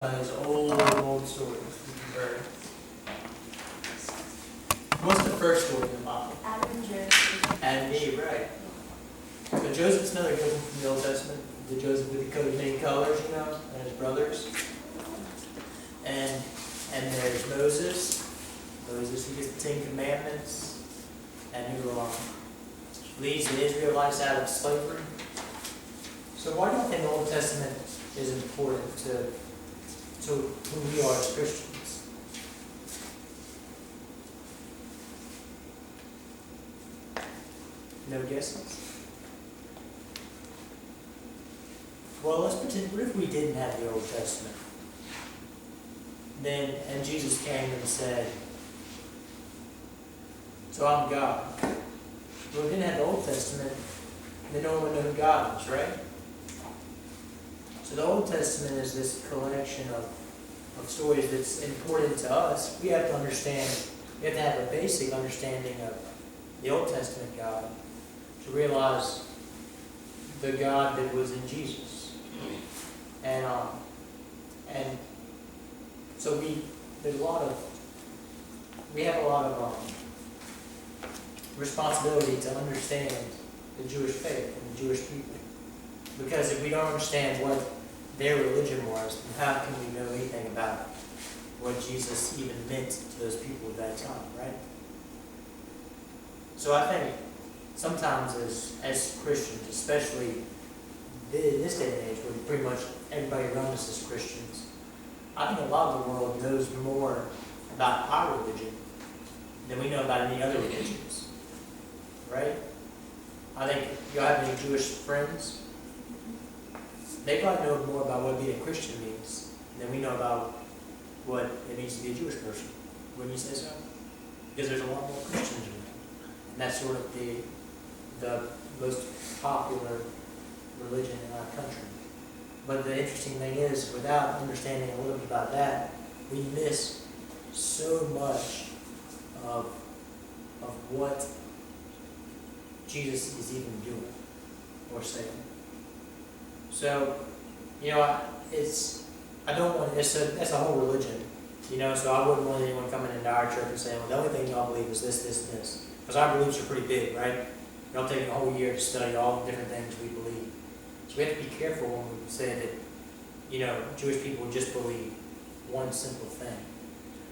Those old stories we've heard. What's the first story in the Bible? Adam and Joseph. Adam and Eve, right? So Joseph's another good one from the Old Testament. The Joseph with the coat of many colors, and his brothers. And there's Moses. Moses who gets the Ten Commandments and who leads the Israelites out of slavery. So why do you think the Old Testament is important to who we are as Christians? No guesses? Well, let's pretend, what if we didn't have the Old Testament? And Jesus came and said, so I'm God. Well, we didn't have the Old Testament, then no one would know who God was, right? So the Old Testament is this collection of stories that's important to us. We have to understand, we have to have a basic understanding of the Old Testament God to realize the God that was in Jesus. And so we have a lot of responsibility to understand the Jewish faith and the Jewish people. Because if we don't understand what their religion was, then how can we know anything about what Jesus even meant to those people at that time, right? So I think sometimes as Christians, especially in this day and age where pretty much everybody around us is Christians, I think a lot of the world knows more about our religion than we know about any other religions, right? I think y'all have any Jewish friends? They probably know more about what being a Christian means than we know about what it means to be a Jewish person. Wouldn't you say so? Because there's a lot more Christians around. And that's sort of the most popular religion in our country. But the interesting thing is, without understanding a little bit about that, we miss so much of what Jesus is even doing or saying. So, that's a whole religion, so I wouldn't want anyone coming into our church and saying, well, the only thing y'all believe is this, this, and this. Because our beliefs are pretty big, right? Y'all take a whole year to study all the different things we believe. So we have to be careful when we say that, Jewish people just believe one simple thing.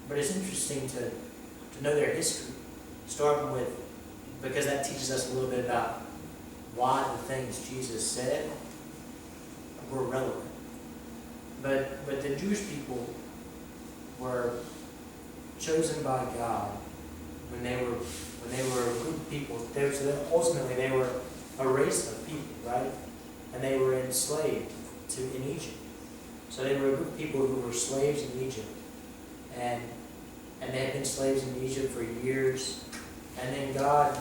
But it's interesting to know their history, starting with, because that teaches us a little bit about why the things Jesus said were relevant. But the Jewish people were chosen by God when they were a group of people. Ultimately, they were a race of people, right? And they were enslaved in Egypt. So they were a group of people who were slaves in Egypt, and they had been slaves in Egypt for years. And then God,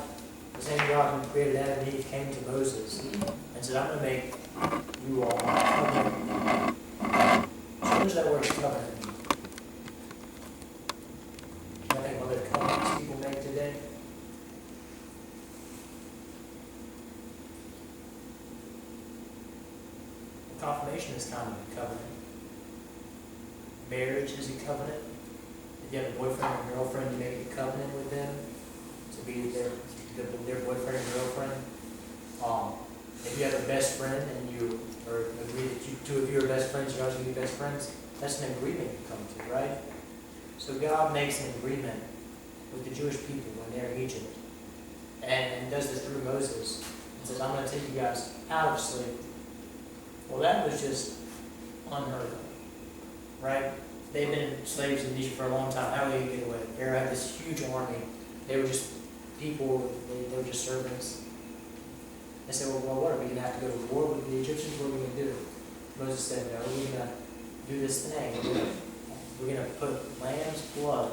the same God who created Adam and Eve, came to Moses and said, I'm going to make you all covenant. So what does that word covenant mean? Can I think of other covenants people make today? Confirmation is kind of a covenant. Marriage is a covenant. If you have a boyfriend or girlfriend, you make a covenant with them to be their boyfriend and girlfriend. If you have a best friend and you agree that two of you are best friends, you're always going to be best friends, that's an agreement you come to, right? So God makes an agreement with the Jewish people when they're in Egypt, and does this through Moses, and says, I'm going to take you guys out of slavery. Well, that was just unheard of, right? They've been slaves in Egypt for a long time. How are they going to get away? Pharaoh had this huge army. They were just people, they were just servants. They said, well, what, are we going to have to go to war with the Egyptians? What are we going to do? Moses said, no, we're going to do this thing. We're going to put lamb's blood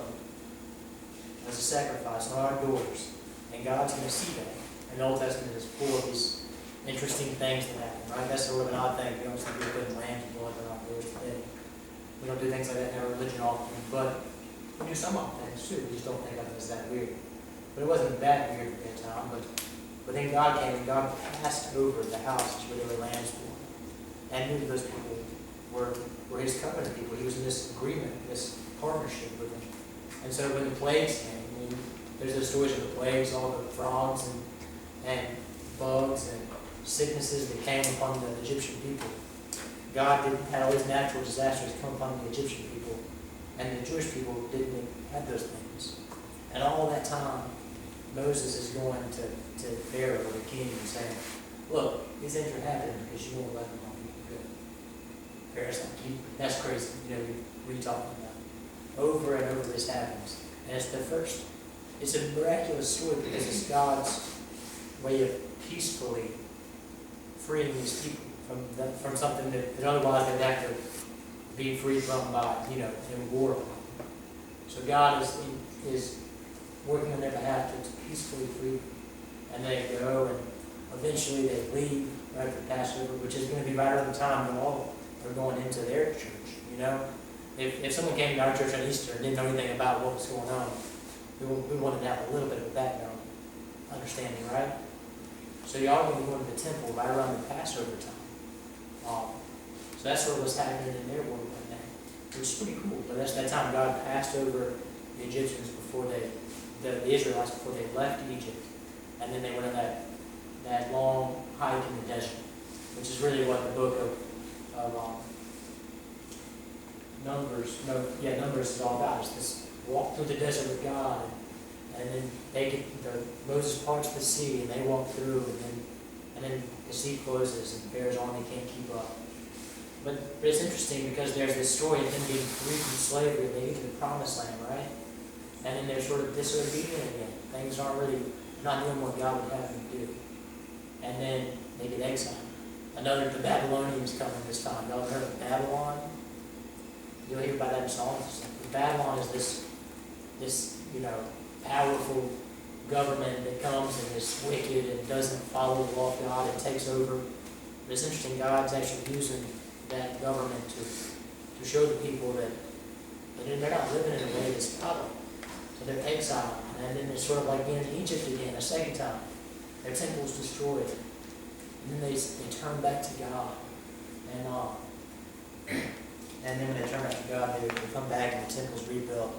as a sacrifice on our doors. And God's going to see that. And the Old Testament is full of these interesting things that happen, right? That's sort of an odd thing. We don't see people putting lamb's blood on our doors today. We don't do things like that in our religion often, but we do some odd things too. We just don't think of it as that weird. But it wasn't that weird at that time. But then God came and God passed over the houses where there were lambs born and knew those people were his covenant people. He was in this agreement, this partnership with them. And so when the plagues came, I mean, there's those stories of the plagues, all the frogs and bugs and sicknesses that came upon the Egyptian people. God had all these natural disasters come upon the Egyptian people, and the Jewish people didn't have those things. And all that time, Moses is going to Pharaoh, the king, and saying, look, these things are happening because you won't let them all be good. Pharaoh's like, that's crazy. What are you talking about? Over and over this happens. And it's a miraculous story because it's God's way of peacefully freeing these people from something that otherwise they'd have to be freed from by, in war. So God is working on their behalf to peacefully free them. And they go, and eventually they leave right after Passover, which is going to be right around the time when all are going into their church. If someone came to our church on Easter and didn't know anything about what was going on, we wanted to have a little bit of a background understanding, right? So y'all going to be going to the temple right around the Passover time. So that's sort of what's happening in their world right now, which is pretty cool. But that's that time God passed over the Egyptians the Israelites before they left Egypt, and then they went on that long hike in the desert, which is really what the book of Numbers is all about. It's this walk through the desert with God, and then Moses parts the sea, and they walk through, and then the sea closes, and Pharaoh's army can't keep up. But it's interesting because there's this story of them being freed from slavery, and they get to the promised land, right? And then they're sort of disobedient again. Things aren't really not doing what God would have them do. And then they get exiled. The Babylonians coming this time. Y'all heard of Babylon? You'll hear about that in Psalms. Babylon is this powerful government that comes and is wicked and doesn't follow the law of God and takes over. But it's interesting, God's actually using that government to show the people that they're not living in a way that's godly. So they're exiled, and then it's sort of like being in Egypt again a second time. Their temple's destroyed, and then they turn back to God, and then when they turn back to God, they come back and the temple's rebuilt.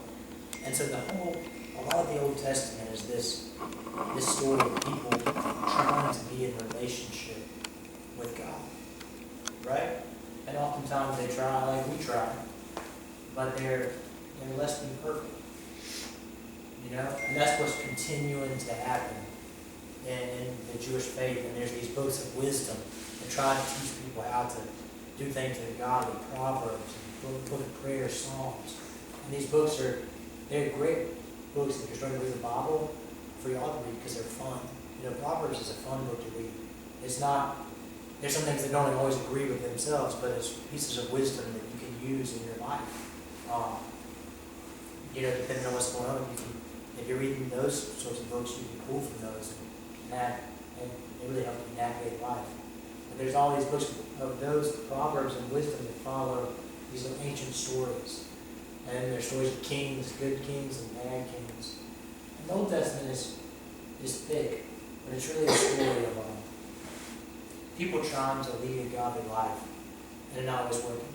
And so a lot of the Old Testament is this story of people trying to be in relationship with God, right? And oftentimes they try like we try, but they're less than perfect. And that's what's continuing to happen in the Jewish faith. And there's these books of wisdom that try to teach people how to do things in godly, Proverbs, and book of prayer, Psalms. And these books they're great books if you're starting to read the Bible for y'all to read because they're fun. Proverbs is a fun book to read. It's not, there's some things that don't always agree with themselves, but it's pieces of wisdom that you can use in your life. Depending on what's going on, if you're reading those sorts of books, you can pull from those and they really help you navigate life. But there's all these books of those Proverbs and wisdom that follow these ancient stories. And there's stories of kings, good kings and bad kings. And the Old Testament is thick, but it's really a story of people trying to lead a godly life, and it not always working.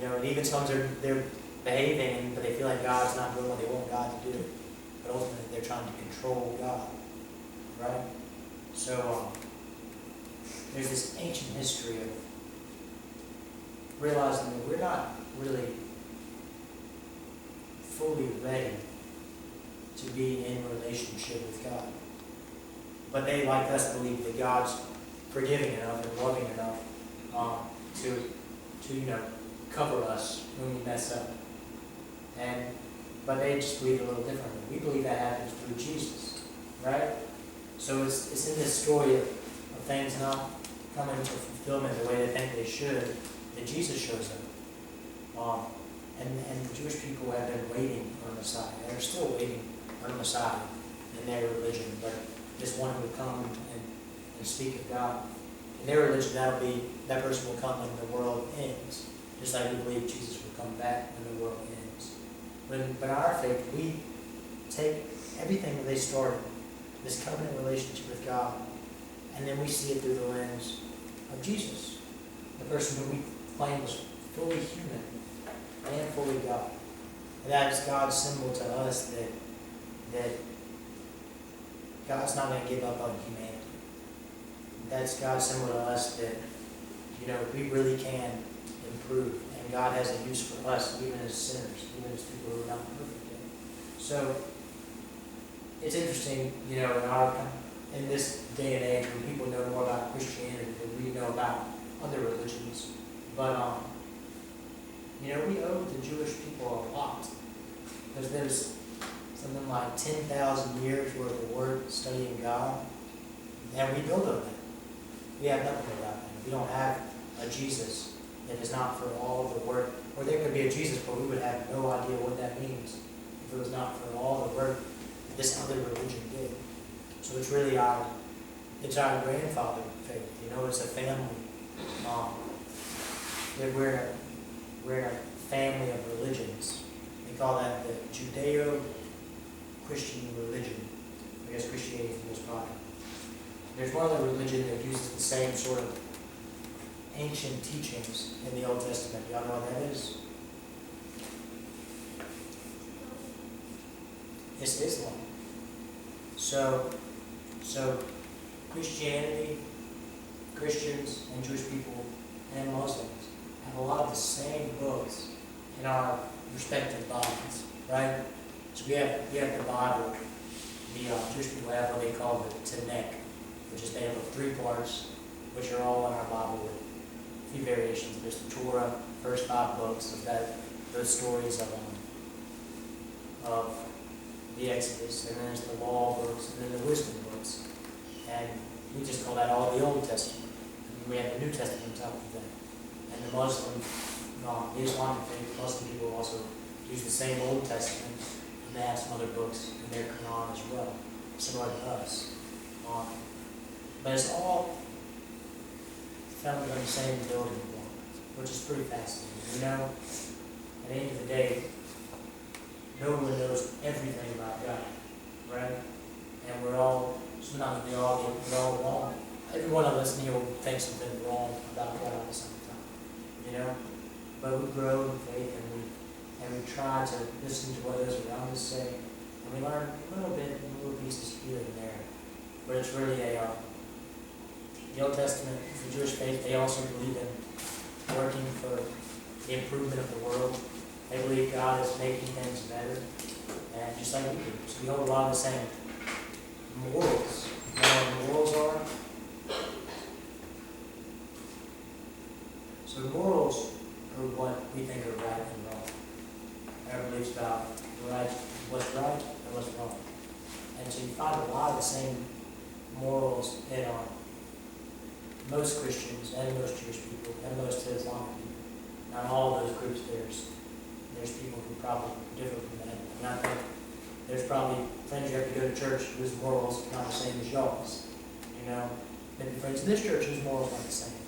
And even sometimes they're behaving, but they feel like God's not doing what they want God to do. But ultimately, they're trying to control God, right? So there's this ancient history of realizing that we're not really fully ready to be in relationship with God. But they, like us, believe that God's forgiving enough and loving enough to cover us when we mess up. But they just believe a little differently. We believe that happens through Jesus, right? So it's in this story of things not coming to fulfillment the way they think they should, that Jesus shows up. And the Jewish people have been waiting on the Messiah. They're still waiting on the Messiah in their religion, but this one who would come and speak of God. In their religion, that person will come when the world ends, just like we believe Jesus will come back when the world ends. But in our faith, we take everything that they started, this covenant relationship with God, and then we see it through the lens of Jesus, the person who we claim was fully human and fully God. And that is God's symbol to us that God's not going to give up on humanity. That's God's symbol to us that, we really can improve. And God has a use for us, even as sinners, even as people who are not perfect yet. So, it's interesting, in this day and age when people know more about Christianity than we know about other religions. But, we owe the Jewish people a lot. Because there's something like 10,000 years worth of work studying God. And we build on that. We have nothing without him. We don't have a Jesus that is not for all of the work. Or there could be a Jesus, but we would have no idea what that means if it was not for all the work that this other religion did. So it's really our grandfather faith. It's a family. We're in a family of religions. They call that the Judeo-Christian religion. I guess Christianity is the most popular. There's one other religion that uses the same sort of ancient teachings in the Old Testament. Y'all know what that is? It's Islam. So Christianity, Christians, and Jewish people, and Muslims have a lot of the same books in our respective Bibles, right? So we have the Bible. The Jewish people have what they call the Tanakh, which is made up of 3 parts, which are all in our Bible with a few variations. There's the Torah, first 5 books of those stories of the Exodus, and then there's the law books, and then the wisdom books. And we just call that all the Old Testament. And we have the New Testament on top of that. And the the Islamic faith, Muslim people also use the same Old Testament, and they have some other books in their Quran as well, similar to us. But it's all founded on the same building block, which is pretty fascinating. At the end of the day, no one knows everything about God, right? And we're all wrong. Every one of us in here will think something wrong about God at some time, But we grow in faith and we try to listen to what those around us say, and we learn little pieces here and there. But it's really the Old Testament, the Jewish faith, they also believe in working for the improvement of the world. They believe God is making things better, and just like we do. So we hold a lot of the same morals. You know what morals are? So morals are what we think are right and wrong. Our beliefs about what's right and what's wrong. And so you find a lot of the same morals in most Christians and most Jewish people and most Islamic people. Now in all those groups there's people who probably differ from that. And I think there's probably friends you have to go to church whose morals are not the same as y'all's. Maybe friends in this church whose morals aren't the same.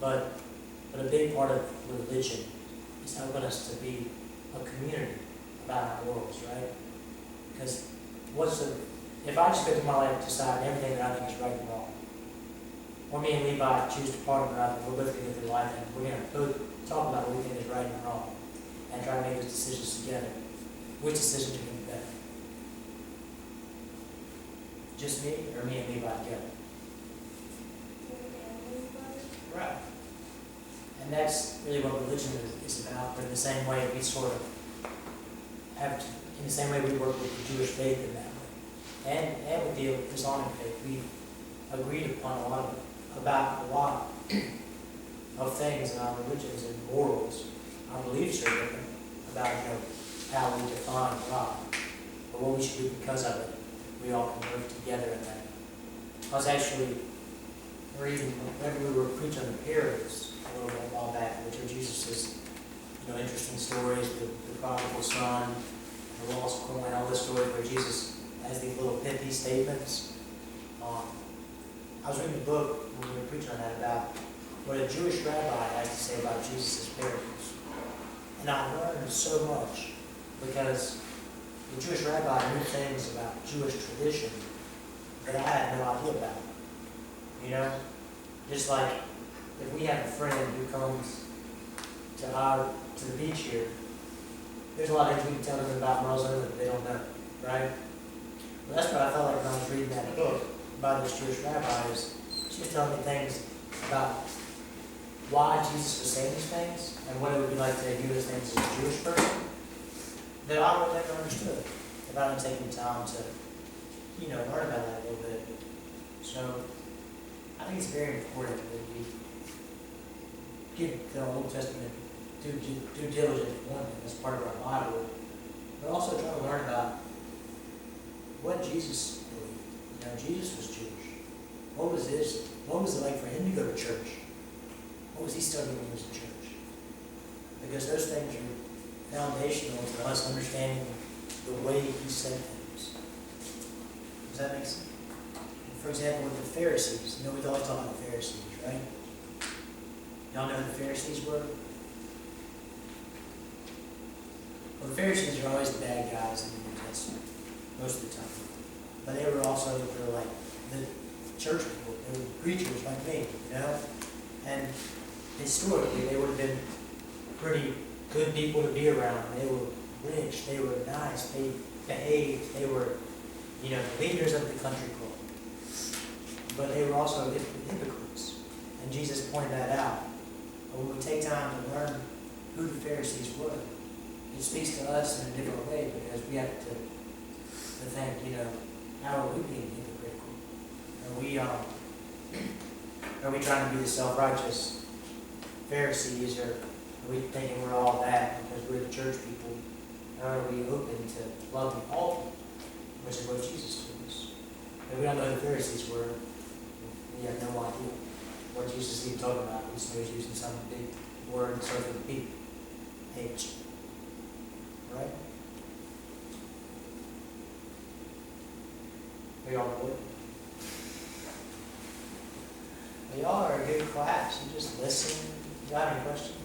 But a big part of religion is helping us to be a community about our morals, right? Because if I just go through my life deciding everything that I think is right and wrong, or me and Levi choose to partner, but I think we're both going to go through life and we're going to both talk about what we think is right and wrong and try to make those decisions together. Which decisions are going to be better? Just me or me and Levi together? Right. And that's really what religion is about. But in the same way, we sort of in the same way we work with the Jewish faith in that way, and with the Islamic faith, we agreed upon about a lot of things in our religions and morals. Our beliefs are different about how we define God, or what we should do because of it. We all can work together in that. I was actually reading whenever we were preaching on the parables a little bit while back, which are Jesus' interesting stories, the prodigal son, the lost coin, all the stories where Jesus has these little pithy statements. I was reading a book when we were preaching on that about what a Jewish rabbi has to say about Jesus' parables. And I learned so much because the Jewish rabbi knew things about Jewish tradition that I had no idea about. Just like if we have a friend who comes to the beach here, there's a lot of things we can tell them about Muslim that they don't know, right? Well, that's what I felt like when I was reading that book by this Jewish rabbi. Is she was telling me things about why Jesus was saying these things and what it would be like to do those things as a Jewish person that I would never understood if I didn't take the time to, learn about that a little bit. So I think it's very important that we give the Old Testament due diligence one as part of our Bible, but also try to learn about what Jesus believed. Jesus was Jewish. What was it like for him to go to church? What was he studying when he was in church? Because those things are foundational to us understanding the way he said things. Does that make sense? For example, with the Pharisees, we always talk about the Pharisees, right? Y'all know who the Pharisees were? Well, the Pharisees are always the bad guys in the New Testament, most of the time. But they were also, like the church people. They were preachers like me, And historically, they would have been pretty good people to be around. They were rich, they were nice, they behaved, they were, leaders of the country club. But they were also hypocrites. And Jesus pointed that out. But when we take time to learn who the Pharisees were, it speaks to us in a different way because we have to think, how are we being hypocritical? Are we trying to be the self-righteous Pharisees, or are we thinking we're all that because we're the church people? Or are we open to loving all people, which is what Jesus told us? And we don't know who the Pharisees were. We have no idea what Jesus is even talking about. We just know he's using some big word and starts with a big H. Right? Are y'all bored? Well, y'all are a good class. You just listen. You got any questions?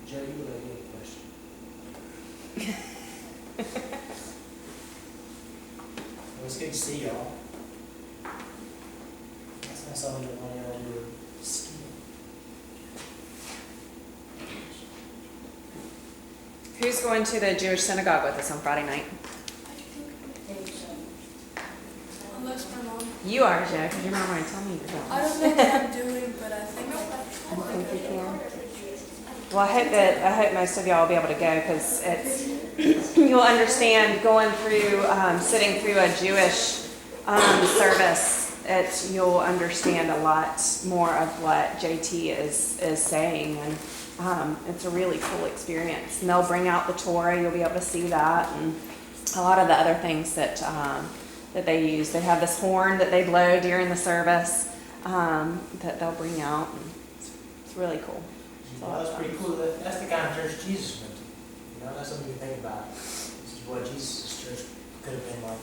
Joe, you look like you have a question. Well, it's good to see y'all. That's not something that one of you were skiing. Who's going to the Jewish synagogue with us on Friday night? Unless my mom. You are, Joe, because your mom already told me you're going. I don't know what I'm doing, but I think You can. Well, I hope most of y'all will be able to go because you'll understand going through, sitting through a Jewish service. You'll understand a lot more of what JT is saying, and it's a really cool experience. And they'll bring out the Torah. You'll be able to see that, and a lot of the other things that they use. They have this horn that they blow during the service that they'll bring out. And it's really cool. Well, that's pretty cool. That's the kind of church Jesus went to. That's something to think about. This is what Jesus' church could have been like.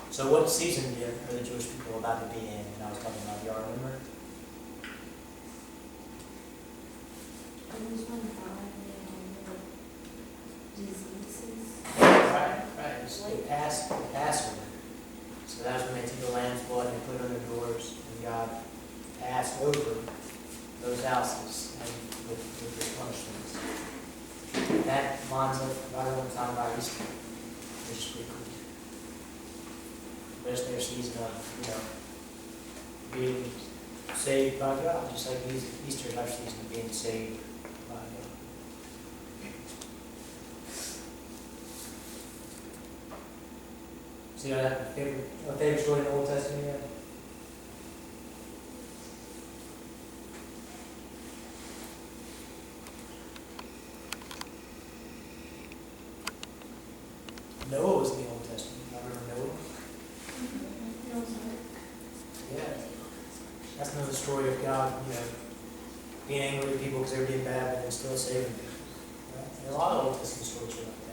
So what season are the Jewish people about to be in? And I was talking about, y'all remember? Right. It's the Passover. So that's when they took the lamb's blood and they put it on their doors, and God passed over those houses and with their punishments. That lines up right on time by Easter, which is pretty cool. But it's their season of, being saved by God, just like Easter is our season of being saved by God. So you have a favorite story in the Old Testament yet? Noah was in the Old Testament. I remember Noah. Yeah. That's another story of God, being angry with people because they were getting bad, but then still saving people. Right? There are a lot of Old Testament stories for that.